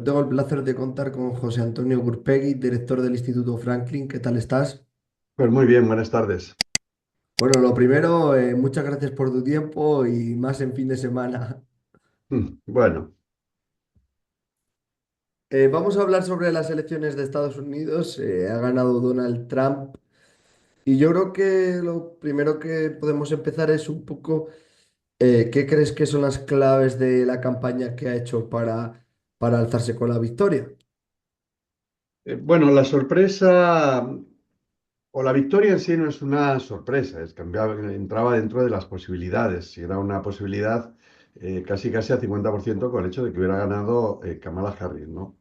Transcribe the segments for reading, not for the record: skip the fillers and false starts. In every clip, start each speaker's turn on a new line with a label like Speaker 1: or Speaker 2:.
Speaker 1: Tengo el placer de contar con José Antonio Gurpegui, director del Instituto Franklin. ¿Qué tal estás?
Speaker 2: Pues muy bien, buenas tardes.
Speaker 1: Bueno, lo primero, muchas gracias por tu tiempo y más en fin de semana.
Speaker 2: Bueno,
Speaker 1: Vamos a hablar sobre las elecciones de Estados Unidos. Ha ganado Donald Trump y yo creo que lo primero que podemos empezar es un poco, ¿qué crees que son las claves de la campaña que ha hecho para alzarse con la victoria?
Speaker 2: bueno, la sorpresa o la victoria en sí no es una sorpresa, entraba dentro de las posibilidades. Si era una posibilidad casi casi a 50% con el hecho de que hubiera ganado Kamala Harris, ¿no?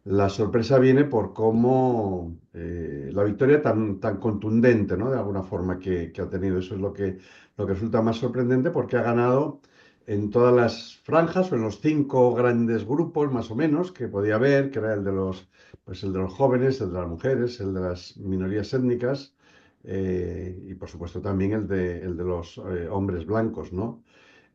Speaker 2: La sorpresa viene por cómo la victoria tan contundente, ¿no? De alguna forma que ha tenido. Eso es lo que resulta más sorprendente porque ha ganado en todas las franjas o en los cinco grandes grupos, más o menos, que podía haber, que era el de los jóvenes, el de las mujeres, el de las minorías étnicas y, por supuesto, también el de los hombres blancos, ¿no?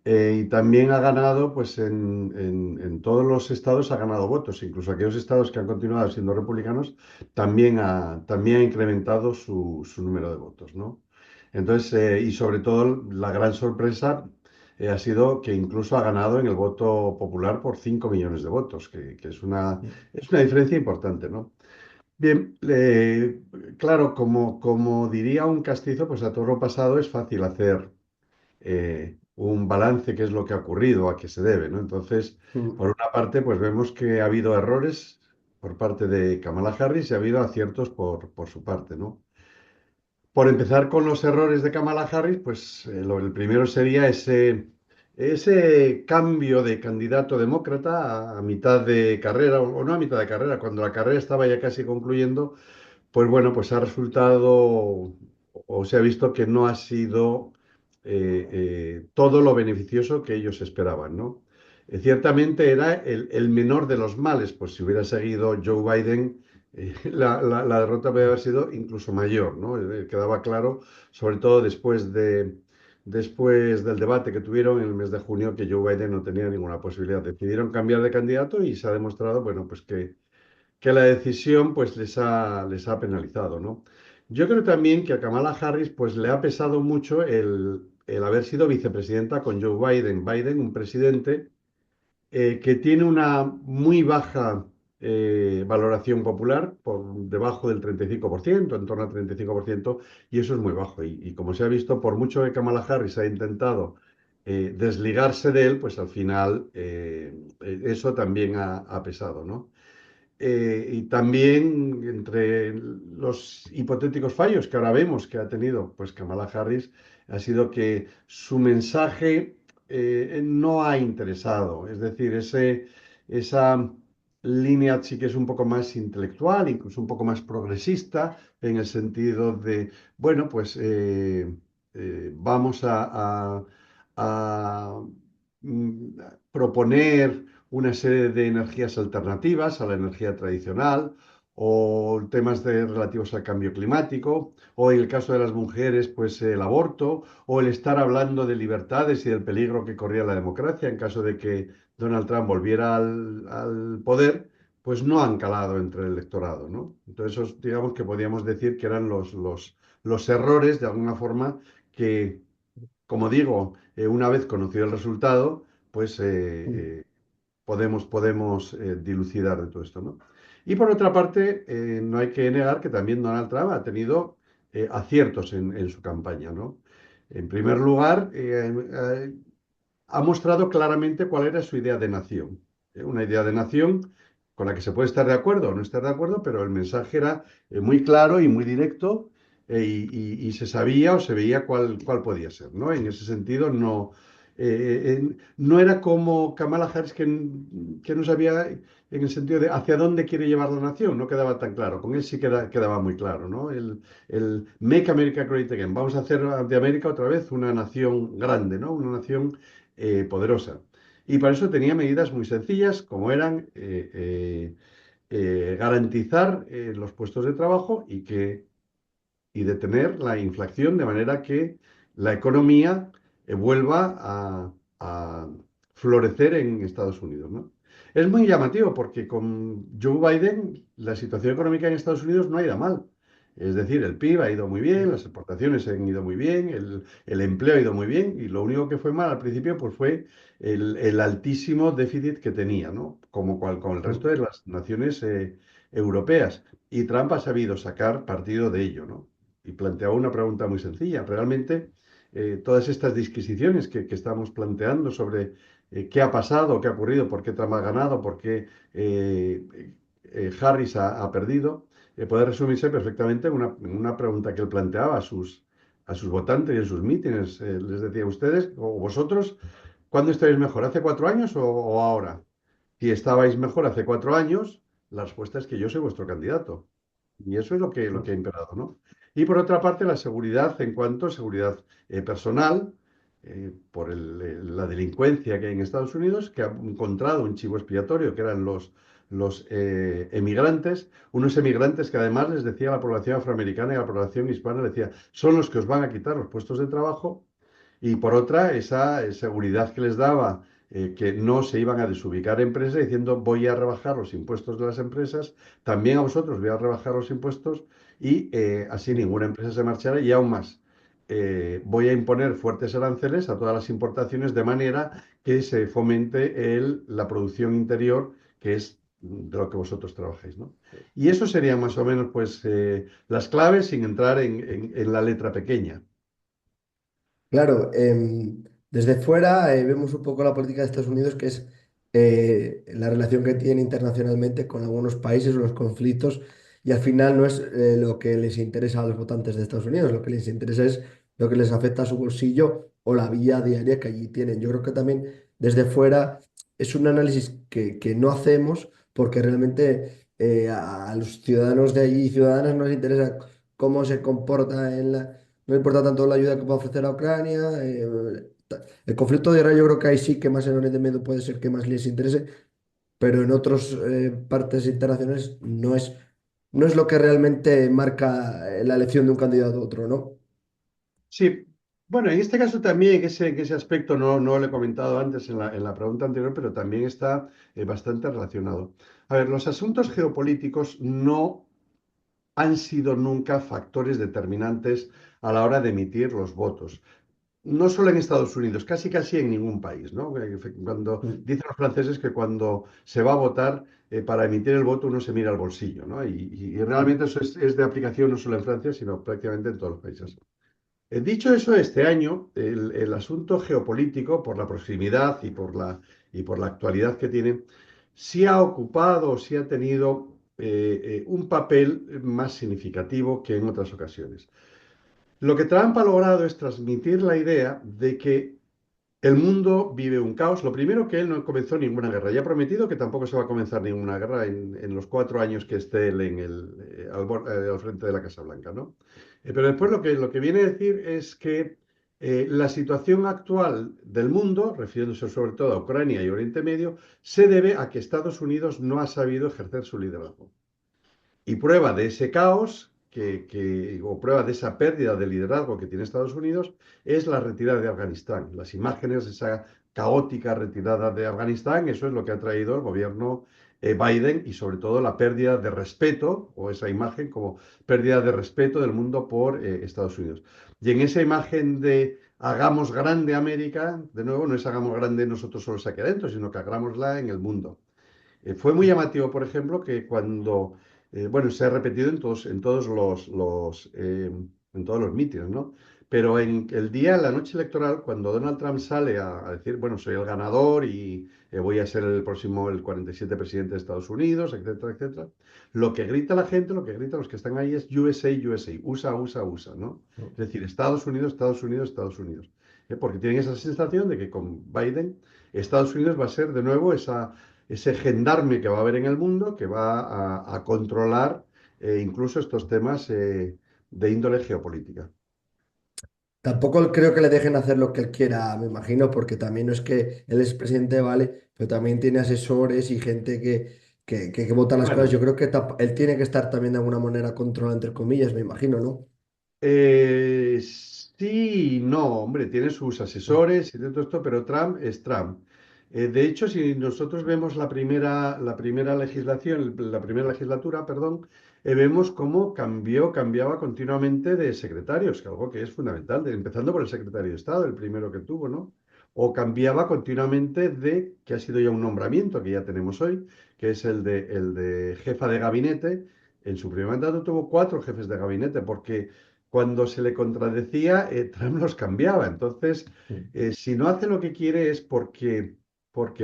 Speaker 2: Y también ha ganado, pues en todos los estados ha ganado votos, incluso aquellos estados que han continuado siendo republicanos, también ha incrementado su número de votos, ¿no? Entonces, y sobre todo la gran sorpresa ha sido que incluso ha ganado en el voto popular por 5 millones de votos, que es una diferencia importante, ¿no? Bien, claro, como diría un castizo, pues a todo lo pasado es fácil hacer un balance, qué es lo que ha ocurrido, a qué se debe, ¿no? Entonces,
Speaker 1: Mm.
Speaker 2: por una parte, pues vemos que ha habido errores por parte de Kamala Harris y ha habido aciertos por su parte, ¿no? Por empezar con los errores de Kamala Harris, pues el primero sería ese cambio de candidato demócrata a mitad de carrera, o no a mitad de carrera, cuando la carrera estaba ya casi concluyendo, pues bueno, pues ha resultado o se ha visto que no ha sido todo lo beneficioso que ellos esperaban, ¿no? Ciertamente era el menor de los males, pues si hubiera seguido Joe Biden, la derrota podría haber sido incluso mayor, ¿no? Quedaba claro, sobre todo después del debate que tuvieron en el mes de junio, que Joe Biden no tenía ninguna posibilidad. Decidieron cambiar de candidato y se ha demostrado, bueno, pues que la decisión pues les ha penalizado, ¿no? Yo creo también que a Kamala Harris pues le ha pesado mucho el haber sido vicepresidenta con Joe Biden. Biden, un presidente que tiene una muy baja valoración popular, por debajo del 35%, en torno al 35%, y eso es muy bajo. Y como se ha visto, por mucho que Kamala Harris ha intentado desligarse de él, pues al final eso también ha pesado, ¿no? Y también entre los hipotéticos fallos que ahora vemos que ha tenido pues Kamala Harris ha sido que su mensaje no ha interesado. Es decir, esa línea sí que es un poco más intelectual, incluso un poco más progresista, en el sentido de, bueno, pues vamos a, mm, proponer una serie de energías alternativas a la energía tradicional o temas relativos al cambio climático, o en el caso de las mujeres, pues el aborto, o el estar hablando de libertades y del peligro que corría la democracia en caso de que Donald Trump volviera al poder, pues no han calado entre el electorado, ¿no? Entonces, esos, digamos que podríamos decir que eran los errores, de alguna forma, que, como digo, una vez conocido el resultado, pues
Speaker 1: Mm.
Speaker 2: podemos dilucidar de todo esto, ¿no? Y por otra parte, no hay que negar que también Donald Trump ha tenido aciertos en su campaña, ¿no? En primer lugar, ha mostrado claramente cuál era su idea de nación. Una idea de nación con la que se puede estar de acuerdo o no estar de acuerdo, pero el mensaje era muy claro y muy directo y se sabía o se veía cuál podía ser, ¿no? En ese sentido, no era como Kamala Harris que no sabía en el sentido de hacia dónde quiere llevar la nación, no quedaba tan claro. Con él sí quedaba muy claro, ¿no? El Make America Great Again. Vamos a hacer de América otra vez una nación grande, ¿no? Una nación poderosa. Y para eso tenía medidas muy sencillas, como eran garantizar los puestos de trabajo y detener la inflación de manera que la economía vuelva a florecer en Estados Unidos, ¿no? Es muy llamativo porque con Joe Biden la situación económica en Estados Unidos no ha ido mal. Es decir, el PIB ha ido muy bien, las exportaciones han ido muy bien, el empleo ha ido muy bien y lo único que fue mal al principio pues fue el altísimo déficit que tenía, ¿no? Con el resto de las naciones europeas. Y Trump ha sabido sacar partido de ello, ¿no? Y planteaba una pregunta muy sencilla. Realmente, todas estas disquisiciones que estamos planteando sobre qué ha pasado, qué ha ocurrido, por qué Trump ha ganado, por qué Harris ha perdido, puede resumirse perfectamente en una pregunta que él planteaba a sus votantes y en sus mítines. Les decía, ustedes o vosotros, ¿cuándo estáis mejor? ¿Hace 4 años o ahora? Si estabais mejor hace 4 años, la respuesta es que yo soy vuestro candidato. Y eso es lo que ha imperado, ¿no? Y por otra parte, la seguridad en cuanto a seguridad personal, por la delincuencia que hay en Estados Unidos, que ha encontrado un chivo expiatorio, que eran los emigrantes, unos emigrantes que además les decía a la población afroamericana y a la población hispana, les decía, son los que os van a quitar los puestos de trabajo, y por otra, esa seguridad que les daba, que no se iban a desubicar empresas diciendo voy a rebajar los impuestos de las empresas, también a vosotros voy a rebajar los impuestos y así ninguna empresa se marchará y aún más. Voy a imponer fuertes aranceles a todas las importaciones de manera que se fomente la producción interior, que es de lo que vosotros trabajáis, ¿no? Y eso serían más o menos pues las claves sin entrar en la letra pequeña.
Speaker 1: Claro, desde fuera vemos un poco la política de Estados Unidos, que es la relación que tiene internacionalmente con algunos países, los conflictos, y al final no es lo que les interesa a los votantes de Estados Unidos, lo que les interesa es lo que les afecta a su bolsillo o la vida diaria que allí tienen. Yo creo que también desde fuera es un análisis que no hacemos porque realmente a los ciudadanos de allí y ciudadanas no les interesa cómo se comporta en la no importa tanto la ayuda que pueda ofrecer a Ucrania. El conflicto de Israel yo creo que ahí sí que más en Oriente Medio puede ser que más les interese, pero en otras partes internacionales no es lo que realmente marca la elección de un candidato a otro, ¿no?
Speaker 2: Sí, bueno, en este caso también, en ese aspecto no lo he comentado antes en la pregunta anterior, pero también está bastante relacionado. A ver, los asuntos geopolíticos no han sido nunca factores determinantes a la hora de emitir los votos. No solo en Estados Unidos, casi casi en ningún país, ¿no? Cuando
Speaker 1: Mm.
Speaker 2: dicen los franceses que cuando se va a votar, para emitir el voto uno se mira al bolsillo, ¿no? Y realmente eso es de aplicación no solo en Francia, sino prácticamente en todos los países. Dicho eso, este año el asunto geopolítico, por la proximidad y por la actualidad que tiene, sí ha ocupado, sí ha tenido un papel más significativo que en otras ocasiones. Lo que Trump ha logrado es transmitir la idea de que el mundo vive un caos. Lo primero, que él no comenzó ninguna guerra. Ya ha prometido que tampoco se va a comenzar ninguna guerra en los 4 años que esté él al frente de la Casa Blanca, ¿no? Pero después lo que viene a decir es que la situación actual del mundo, refiriéndose sobre todo a Ucrania y Oriente Medio, se debe a que Estados Unidos no ha sabido ejercer su liderazgo. Y prueba de ese caos, o prueba de esa pérdida de liderazgo que tiene Estados Unidos, es la retirada de Afganistán. Las imágenes de esa caótica retirada de Afganistán, eso es lo que ha traído el gobierno Biden y sobre todo la pérdida de respeto, o esa imagen como pérdida de respeto del mundo por Estados Unidos. Y en esa imagen de hagamos grande América, de nuevo, no es hagamos grande nosotros solos aquí adentro, sino que hagámosla en el mundo. Fue muy llamativo, por ejemplo, que cuando, bueno, se ha repetido en todos los mítines, ¿no? Pero en el día, en la noche electoral, cuando Donald Trump sale a decir, bueno, soy el ganador y voy a ser el próximo, el 47 presidente de Estados Unidos, etcétera, etcétera, lo que grita la gente, lo que gritan los que están ahí es USA, USA, USA, USA, USA, ¿no? Es decir, Estados Unidos, Estados Unidos, Estados Unidos. Porque tienen esa sensación de que con Biden, Estados Unidos va a ser de nuevo ese gendarme que va a haber en el mundo, que va a controlar incluso estos temas de índole geopolítica.
Speaker 1: Tampoco creo que le dejen hacer lo que él quiera, me imagino, porque también no es que él es presidente, vale, pero también tiene asesores y gente que vota las cosas. Yo
Speaker 2: Bueno,
Speaker 1: creo que él tiene que estar también de alguna manera controlado, entre comillas, me imagino, ¿no?
Speaker 2: sí, no, hombre, tiene sus asesores y todo esto, pero Trump es Trump. De hecho, si nosotros vemos la primera legislación, la primera legislatura, perdón, vemos cómo cambiaba continuamente de secretarios, que algo que es fundamental, empezando por el secretario de Estado, el primero que tuvo, ¿no? O cambiaba continuamente que ha sido ya un nombramiento que ya tenemos hoy, que es el de jefa de gabinete. En su primer mandato tuvo 4 jefes de gabinete, porque cuando se le contradecía, Trump los cambiaba. Entonces, si no hace lo que quiere es porque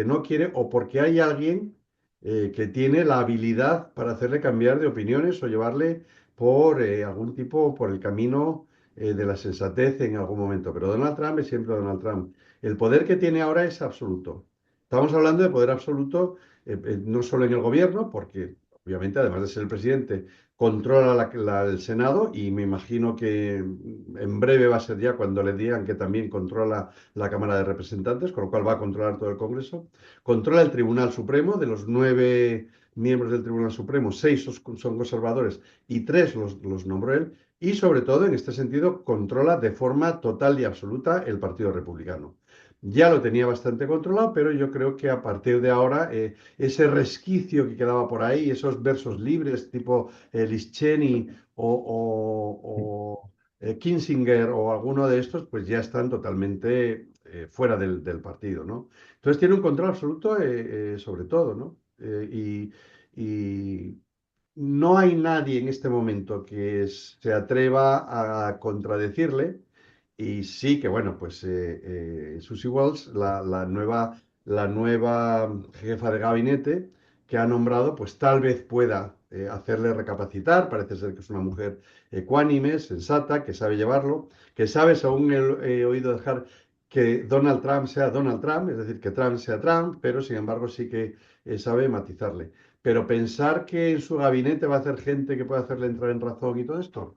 Speaker 2: no quiere o porque hay alguien que tiene la habilidad para hacerle cambiar de opiniones o llevarle por el camino de la sensatez en algún momento. Pero Donald Trump es siempre Donald Trump. El poder que tiene ahora es absoluto. Estamos hablando de poder absoluto, no solo en el gobierno, porque obviamente, además de ser el presidente, controla el Senado, y me imagino que en breve va a ser ya cuando le digan que también controla la Cámara de Representantes, con lo cual va a controlar todo el Congreso. Controla el Tribunal Supremo. De los 9 miembros del Tribunal Supremo, 6 son conservadores y 3 los nombró él. Y sobre todo, en este sentido, controla de forma total y absoluta el Partido Republicano. Ya lo tenía bastante controlado, pero yo creo que a partir de ahora, ese resquicio que quedaba por ahí, esos versos libres tipo Liz Cheney o Kinzinger o alguno de estos, pues ya están totalmente fuera del partido, ¿no? Entonces tiene un control absoluto sobre todo, ¿no? Y no hay nadie en este momento que se atreva a contradecirle. Y sí que, bueno, pues Susie Walsh, la nueva jefa de gabinete que ha nombrado, pues tal vez pueda hacerle recapacitar. Parece ser que es una mujer ecuánime, sensata, que sabe llevarlo, que sabe, según he oído dejar, que Donald Trump sea Donald Trump, es decir, que Trump sea Trump, pero sin embargo sí que sabe matizarle. Pero pensar que en su gabinete va a hacer gente que pueda hacerle entrar en razón y todo esto,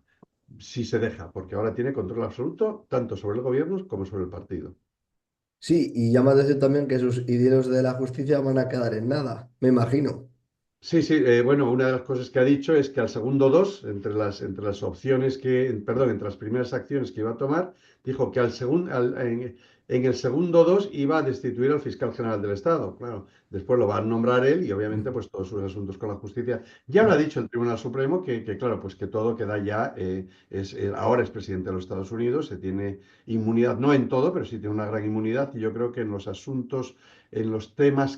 Speaker 2: sí se deja, porque ahora tiene control absoluto tanto sobre el gobierno como sobre el partido.
Speaker 1: Sí, y llama la atención también que sus ideales de la justicia van a quedar en nada, me imagino.
Speaker 2: Sí, sí, bueno, una de las cosas que ha dicho es que al segundo dos, entre las opciones perdón, entre las primeras acciones que iba a tomar, dijo que en el segundo dos iba a destituir al fiscal general del Estado. Claro, después lo va a nombrar él y obviamente pues todos sus asuntos con la justicia. Ya lo ha dicho el Tribunal Supremo claro, pues que todo queda ya, ahora es presidente de los Estados Unidos, se tiene inmunidad, no en todo, pero sí tiene una gran inmunidad, y yo creo que en los temas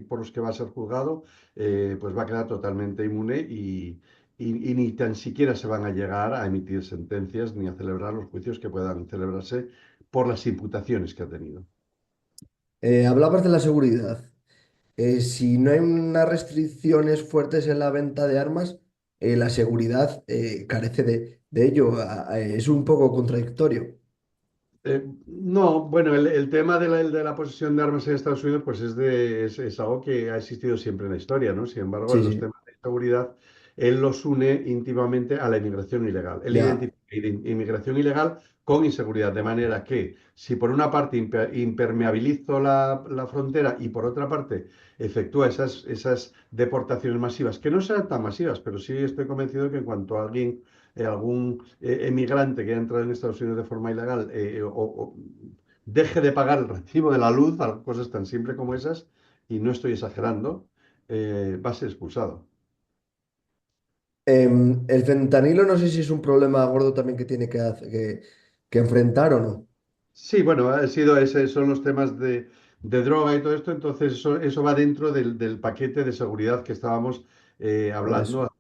Speaker 2: por los que va a ser juzgado, pues va a quedar totalmente inmune, y ni tan siquiera se van a llegar a emitir sentencias ni a celebrar los juicios que puedan celebrarse por las imputaciones que ha tenido.
Speaker 1: Hablabas de la seguridad. Si no hay unas restricciones fuertes en la venta de armas, la seguridad carece de ello. Es un poco contradictorio.
Speaker 2: No, bueno, el tema de la posesión de armas en Estados Unidos, pues es algo que ha existido siempre en la historia, ¿no? Sin embargo, en
Speaker 1: Sí,
Speaker 2: los
Speaker 1: sí,
Speaker 2: temas de seguridad, él los une íntimamente a la inmigración ilegal. Él
Speaker 1: ya.
Speaker 2: identifica inmigración ilegal con inseguridad, de manera que si por una parte impermeabilizo la frontera y por otra parte efectúa esas deportaciones masivas, que no sean tan masivas, pero sí estoy convencido que en cuanto a algún emigrante que ha entrado en Estados Unidos de forma ilegal, o deje de pagar el recibo de la luz, cosas tan simples como esas, y no estoy exagerando, va a ser expulsado.
Speaker 1: El fentanilo no sé si es un problema gordo también que tiene que enfrentar o no.
Speaker 2: Sí, bueno, son los temas de droga y todo esto. Entonces eso va dentro del paquete de seguridad que estábamos
Speaker 1: Por eso.
Speaker 2: hablando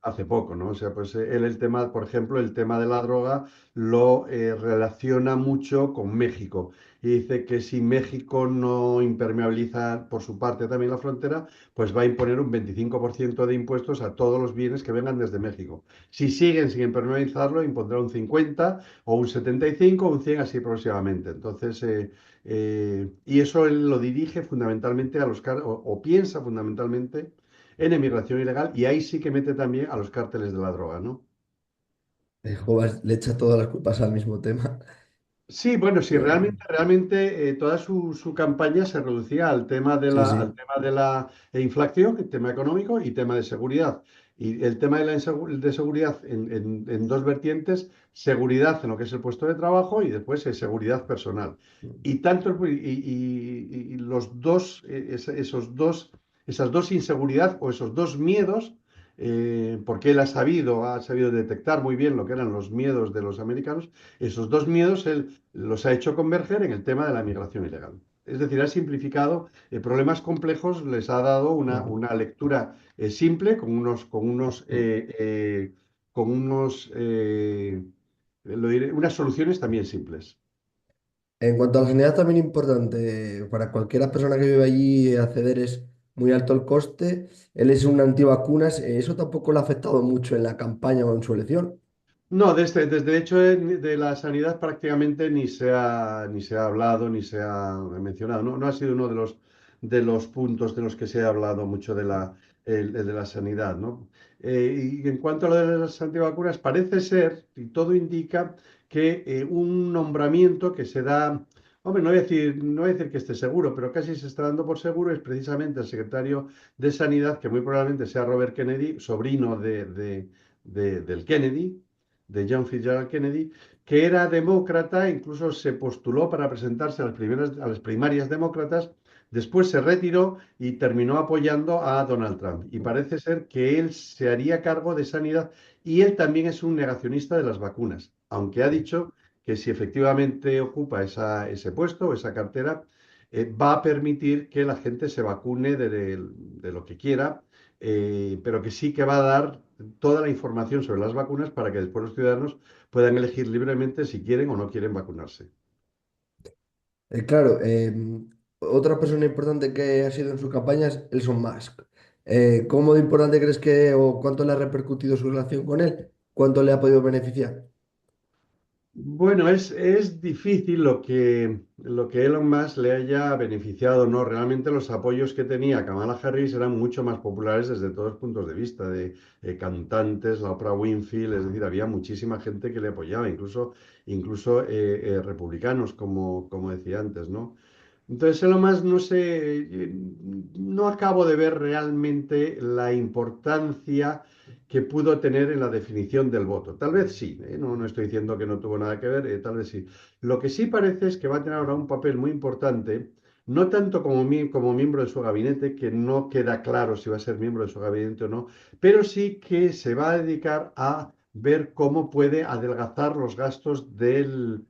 Speaker 2: hace poco, ¿no? O sea, pues él el tema, por ejemplo, el tema de la droga lo relaciona mucho con México, y dice que si México no impermeabiliza por su parte también la frontera, pues va a imponer un 25% de impuestos a todos los bienes que vengan desde México. Si siguen sin impermeabilizarlo, impondrá un 50 o un 75 o un 100, así progresivamente. Entonces, y eso él lo dirige fundamentalmente o piensa fundamentalmente en emigración ilegal, y ahí sí que mete también a los cárteles de la droga, ¿no?
Speaker 1: Le echa todas las culpas al mismo tema.
Speaker 2: Sí, bueno, sí,
Speaker 1: Eh,
Speaker 2: realmente toda su campaña se reducía al tema de
Speaker 1: sí,
Speaker 2: la, al
Speaker 1: sí.
Speaker 2: tema de la inflación, el tema económico y tema de seguridad. Y el tema de de seguridad en dos vertientes, seguridad en lo que es el puesto de trabajo y después seguridad personal. Y tanto y los dos, esas dos inseguridad o esos dos miedos, porque él ha sabido detectar muy bien lo que eran los miedos de los americanos, esos dos miedos él los ha hecho converger en el tema de la migración ilegal. Es decir, ha simplificado problemas complejos, les ha dado una lectura simple, con unas soluciones también simples.
Speaker 1: En cuanto a la sanidad, también importante, para cualquier persona que vive allí, acceder es muy alto el coste. Él es un antivacunas, eso tampoco le ha afectado mucho en la campaña o en su elección.
Speaker 2: No, desde hecho de la sanidad prácticamente ni se ha hablado ni se ha mencionado. No, no ha sido uno de los puntos de los que se ha hablado mucho el de la sanidad, ¿no? Y en cuanto a lo de las antivacunas, parece ser, y todo indica, que un nombramiento que se da, hombre, no voy a decir que esté seguro, pero casi se está dando por seguro, es precisamente el secretario de Sanidad, que muy probablemente sea Robert Kennedy, sobrino del Kennedy de John Fitzgerald Kennedy, que era demócrata, incluso se postuló para presentarse a las primarias demócratas, después se retiró y terminó apoyando a Donald Trump. Y parece ser que él se haría cargo de sanidad y él también es un negacionista de las vacunas, aunque ha dicho que si efectivamente ocupa ese puesto o esa cartera, va a permitir que la gente se vacune de lo que quiera, pero que sí que va a dar toda la información sobre las vacunas para que después los ciudadanos puedan elegir libremente si quieren o no quieren vacunarse.
Speaker 1: Claro, otra persona importante que ha sido en su campaña es Elon Musk. ¿Cómo de importante crees que o cuánto le ha repercutido su relación con él? ¿Cuánto le ha podido beneficiar?
Speaker 2: Bueno, es difícil lo que Elon Musk le haya beneficiado, ¿no? Realmente los apoyos que tenía Kamala Harris eran mucho más populares desde todos los puntos de vista, de cantantes, la Oprah Winfrey, es decir, había muchísima gente que le apoyaba, incluso republicanos, como decía antes, ¿no? Entonces, lo más, no sé, no acabo de ver realmente la importancia que pudo tener en la definición del voto. Tal vez sí, no, no estoy diciendo que no tuvo nada que ver, tal vez sí. Lo que sí parece es que va a tener ahora un papel muy importante, no tanto como miembro de su gabinete, que no queda claro si va a ser miembro de su gabinete o no, pero sí que se va a dedicar a ver cómo puede adelgazar los gastos del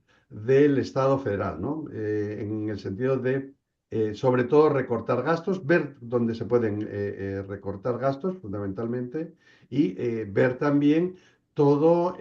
Speaker 2: Estado federal, ¿no? En el sentido de, sobre todo, recortar gastos, ver dónde se pueden recortar gastos, fundamentalmente, y ver también todo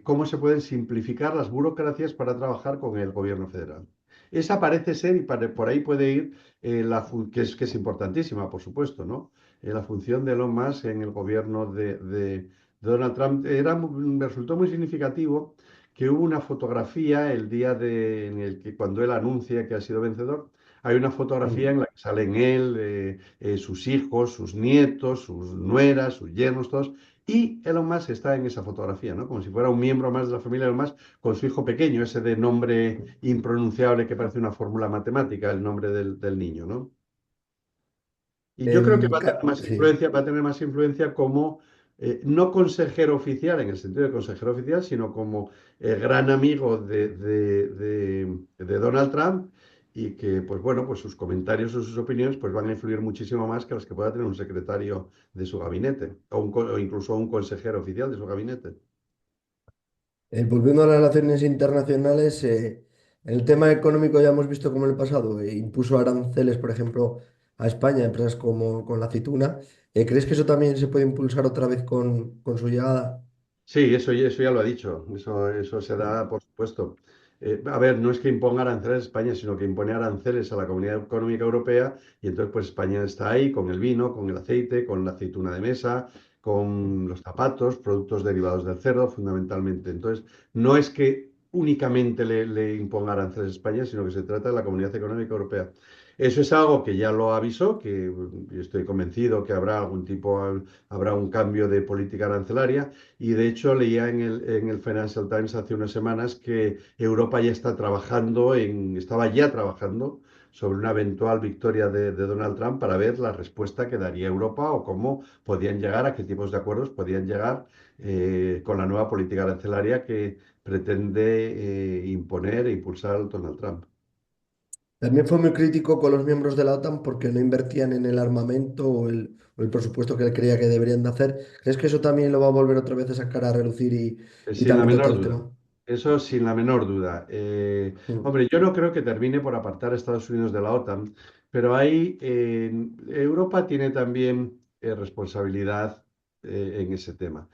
Speaker 2: cómo se pueden simplificar las burocracias para trabajar con el gobierno federal. Esa parece ser, y por ahí puede ir, que es importantísima, por supuesto, ¿no? La función de Elon Musk en el gobierno de Donald Trump me resultó muy significativo que hubo una fotografía en el que cuando él anuncia que ha sido vencedor, hay una fotografía en
Speaker 1: Mm.
Speaker 2: la que salen él, sus hijos, sus nietos, sus nueras, sus yernos, todos, y Elon Musk está en esa fotografía, ¿no? Como si fuera un miembro más de la familia Elon Musk con su hijo pequeño, ese de nombre impronunciable que parece una fórmula matemática, el nombre del niño, ¿no? Y yo creo que va a tener más
Speaker 1: Sí.
Speaker 2: influencia, va a tener más influencia como no consejero oficial en el sentido de consejero oficial, sino como gran amigo de Donald Trump y que, pues bueno, pues sus comentarios o sus opiniones pues van a influir muchísimo más que las que pueda tener un secretario de su gabinete o incluso un consejero oficial de su gabinete.
Speaker 1: Volviendo a las relaciones internacionales, en el tema económico ya hemos visto cómo en el pasado impuso aranceles, por ejemplo, a España, empresas como con la aceituna. ¿Crees que eso también se puede impulsar otra vez con su llegada?
Speaker 2: Sí, eso ya lo ha dicho, eso se da por supuesto. A ver, no es que imponga aranceles a España, sino que impone aranceles a la Comunidad Económica Europea y entonces pues España está ahí con el vino, con el aceite, con la aceituna de mesa, con los zapatos, productos derivados del cerdo fundamentalmente. Entonces, no es que únicamente le imponga aranceles a España, sino que se trata de la Comunidad Económica Europea. Eso es algo que ya lo avisó, que estoy convencido que habrá un cambio de política arancelaria. Y de hecho leía en el Financial Times hace unas semanas que Europa ya estaba ya trabajando sobre una eventual victoria de Donald Trump para ver la respuesta que daría Europa o cómo podían llegar, a qué tipos de acuerdos podían llegar con la nueva política arancelaria que pretende imponer e impulsar Donald Trump.
Speaker 1: También fue muy crítico con los miembros de la OTAN porque no invertían en el armamento o el presupuesto que él creía que deberían de hacer. ¿Crees que eso también lo va a volver otra vez a sacar a relucir y
Speaker 2: Sin la
Speaker 1: también tocar
Speaker 2: menor
Speaker 1: el
Speaker 2: duda.
Speaker 1: tema?
Speaker 2: Eso sin la menor duda.
Speaker 1: Mm.
Speaker 2: Hombre, yo no creo que termine por apartar a Estados Unidos de la OTAN, pero ahí Europa tiene también responsabilidad en ese tema.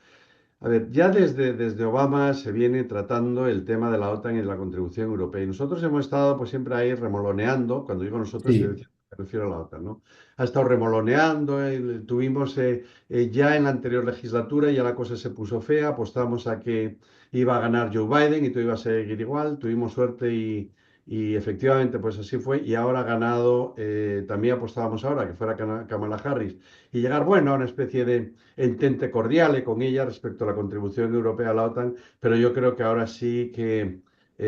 Speaker 2: A ver, ya desde Obama se viene tratando el tema de la OTAN y de la contribución europea. Y nosotros hemos estado pues siempre ahí remoloneando, cuando digo nosotros,
Speaker 1: Sí,
Speaker 2: me refiero a la OTAN, ¿no? Ha estado remoloneando, tuvimos ya en la anterior legislatura, ya la cosa se puso fea, apostamos a que iba a ganar Joe Biden y todo iba a seguir igual, tuvimos suerte y efectivamente pues así fue. Y ahora ha ganado, también apostábamos ahora que fuera Kamala Harris y llegar, bueno, a una especie de entente cordiale con ella respecto a la contribución europea a la OTAN, pero yo creo que ahora sí que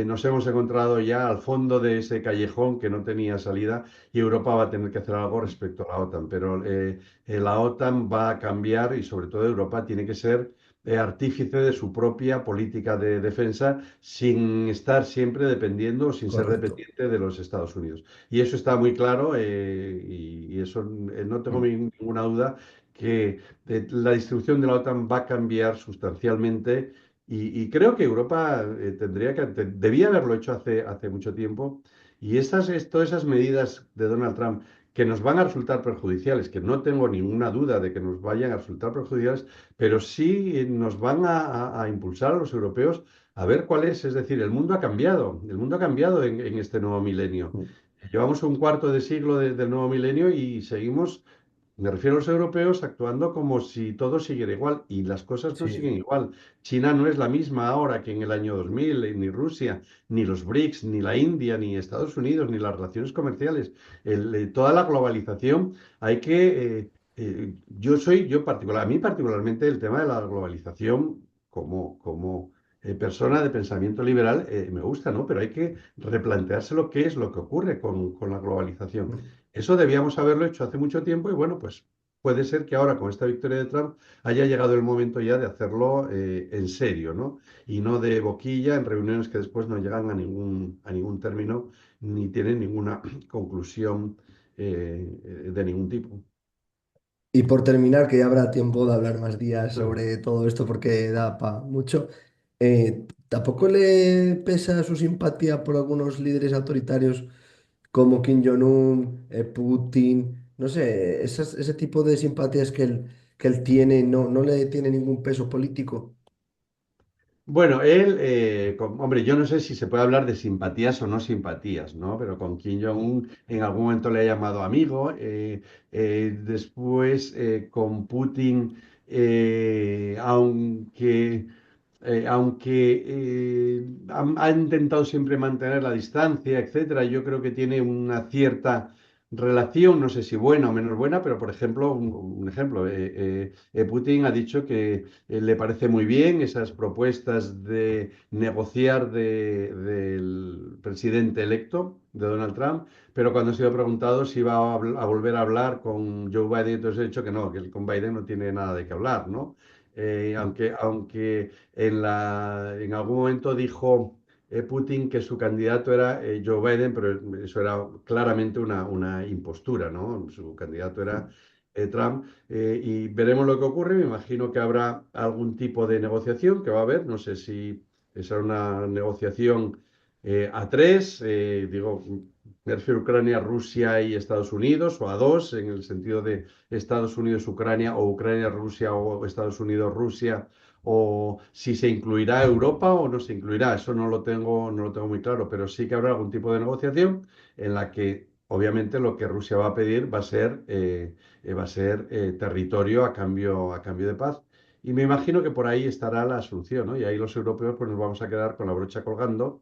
Speaker 2: nos hemos encontrado ya al fondo de ese callejón que no tenía salida y Europa va a tener que hacer algo respecto a la OTAN, pero la OTAN va a cambiar y sobre todo Europa tiene que ser artífice de su propia política de defensa sin estar siempre dependiendo o sin ser
Speaker 1: correcto.
Speaker 2: dependiente de los Estados Unidos. Y eso está muy claro y eso no tengo
Speaker 1: Mm.
Speaker 2: ninguna duda que la distribución de la OTAN va a cambiar sustancialmente y creo que Europa debía haberlo hecho hace mucho tiempo. Y todas esas medidas de Donald Trump que nos van a resultar perjudiciales, que no tengo ninguna duda de que nos vayan a resultar perjudiciales, pero sí nos van a impulsar a los europeos a ver cuál es decir, el mundo ha cambiado en este nuevo milenio.
Speaker 1: Mm.
Speaker 2: Llevamos un cuarto de siglo del nuevo milenio y seguimos, me refiero a los europeos, actuando como si todo siguiera igual y las cosas no siguen
Speaker 1: Sí,
Speaker 2: igual. China no es la misma ahora que en el año 2000, ni Rusia, ni los BRICS, ni la India, ni Estados Unidos, ni las relaciones comerciales. Toda la globalización hay que... yo particular, a mí particularmente el tema de la globalización como persona de pensamiento liberal me gusta, ¿no? Pero hay que replantearse lo que es lo que ocurre con la globalización.
Speaker 1: mm,
Speaker 2: Eso debíamos haberlo hecho hace mucho tiempo y bueno, pues puede ser que ahora con esta victoria de Trump haya llegado el momento ya de hacerlo en serio, ¿no? Y no de boquilla en reuniones que después no llegan a ningún término ni tienen ninguna conclusión de ningún tipo.
Speaker 1: y por terminar, que ya habrá tiempo de hablar más días sobre todo esto porque da para mucho, ¿tampoco le pesa su simpatía por algunos líderes autoritarios como Kim Jong-un, Putin? No sé, ese tipo de simpatías que él tiene no le tiene ningún peso político.
Speaker 2: Bueno, él, hombre, yo no sé si se puede hablar de simpatías o no simpatías, ¿no? Pero con Kim Jong-un en algún momento le ha llamado amigo. Después con Putin, aunque ha intentado siempre mantener la distancia, etcétera, yo creo que tiene una cierta relación, no sé si buena o menos buena, pero por ejemplo, un ejemplo, Putin ha dicho que le parece muy bien esas propuestas de negociar del presidente electo, de Donald Trump, pero cuando ha sido preguntado si iba a volver a hablar con Joe Biden, entonces ha dicho que no, que con Biden no tiene nada de qué hablar, ¿no? Aunque en algún momento dijo Putin que su candidato era Joe Biden, pero eso era claramente una impostura, ¿no? Su candidato era Trump. Y veremos lo que ocurre. Me imagino que habrá algún tipo de negociación que va a haber. No sé si será una negociación a tres, digo, me refiero a Ucrania, Rusia y Estados Unidos, o a dos, en el sentido de Estados Unidos, Ucrania, o Ucrania, Rusia, o Estados Unidos, Rusia, o si se incluirá Europa o no se incluirá. Eso no lo tengo muy claro, pero sí que habrá algún tipo de negociación en la que obviamente lo que Rusia va a pedir va a ser territorio a cambio de paz. Y me imagino que por ahí estará la solución, ¿no? Y ahí los europeos pues nos vamos a quedar con la brocha colgando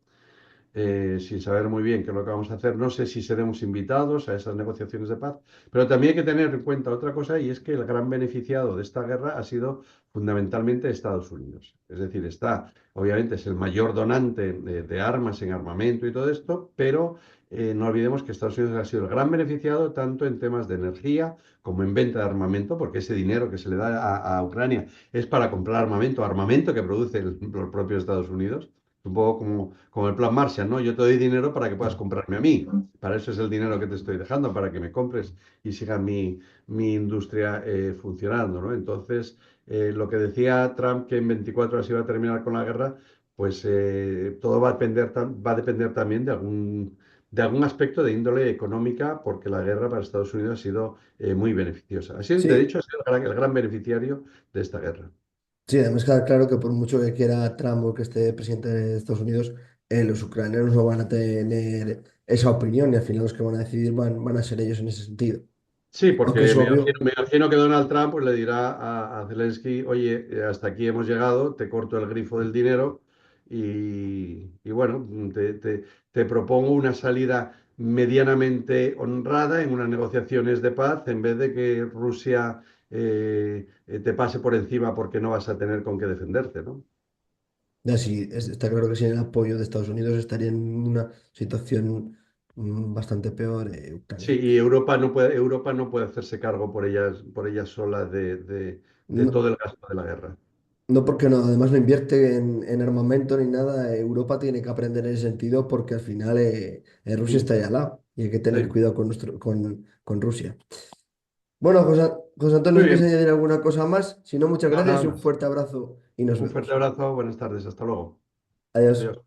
Speaker 2: sin saber muy bien qué es lo que vamos a hacer. No sé si seremos invitados a esas negociaciones de paz, pero también hay que tener en cuenta otra cosa y es que el gran beneficiado de esta guerra ha sido fundamentalmente Estados Unidos. Es decir, obviamente es el mayor donante de armas en armamento y todo esto, pero no olvidemos que Estados Unidos ha sido el gran beneficiado tanto en temas de energía como en venta de armamento, porque ese dinero que se le da a Ucrania es para comprar armamento, armamento que produce los propios Estados Unidos. Un poco como el plan Marshall, ¿no? Yo te doy dinero para que puedas comprarme a mí. Para eso es el dinero que te estoy dejando, para que me compres y siga mi industria funcionando, ¿no? Entonces, lo que decía Trump, que en 24 horas iba a terminar con la guerra, pues todo va a depender también de algún aspecto de índole económica, porque la guerra para Estados Unidos ha sido muy beneficiosa. De
Speaker 1: Sí,
Speaker 2: hecho, ha sido el gran beneficiario de esta guerra.
Speaker 1: sí, además queda claro que por mucho que quiera Trump o que esté presidente de Estados Unidos, los ucranianos no van a tener esa opinión y al final los que van a decidir van a ser ellos en ese sentido.
Speaker 2: Sí,
Speaker 1: Aunque
Speaker 2: porque
Speaker 1: es obvio.
Speaker 2: me imagino que Donald Trump pues, le dirá a Zelensky, oye, hasta aquí hemos llegado, te corto el grifo del dinero y bueno, te propongo una salida medianamente honrada en unas negociaciones de paz en vez de que Rusia te pase por encima porque no vas a tener con qué defenderte, ¿no?
Speaker 1: Así, está claro que sin el apoyo de Estados Unidos estaría en una situación bastante peor
Speaker 2: Sí,
Speaker 1: Ucrania.
Speaker 2: y Europa no puede hacerse cargo por ellas solas de
Speaker 1: No,
Speaker 2: todo el gasto de la guerra.
Speaker 1: no porque no, además no invierte en armamento ni nada. Europa tiene que aprender en ese sentido porque al final Rusia
Speaker 2: Mm,
Speaker 1: está ahí al lado y hay que tener
Speaker 2: sí.
Speaker 1: cuidado con Rusia. Bueno, José Antonio,
Speaker 2: Muy
Speaker 1: ¿quieres
Speaker 2: bien.
Speaker 1: añadir alguna cosa más? Si no, muchas
Speaker 2: No,
Speaker 1: gracias
Speaker 2: nada
Speaker 1: y un
Speaker 2: más.
Speaker 1: fuerte abrazo y nos
Speaker 2: Un fuerte
Speaker 1: vemos.
Speaker 2: abrazo, buenas tardes, hasta luego.
Speaker 1: Adiós.
Speaker 2: Adiós.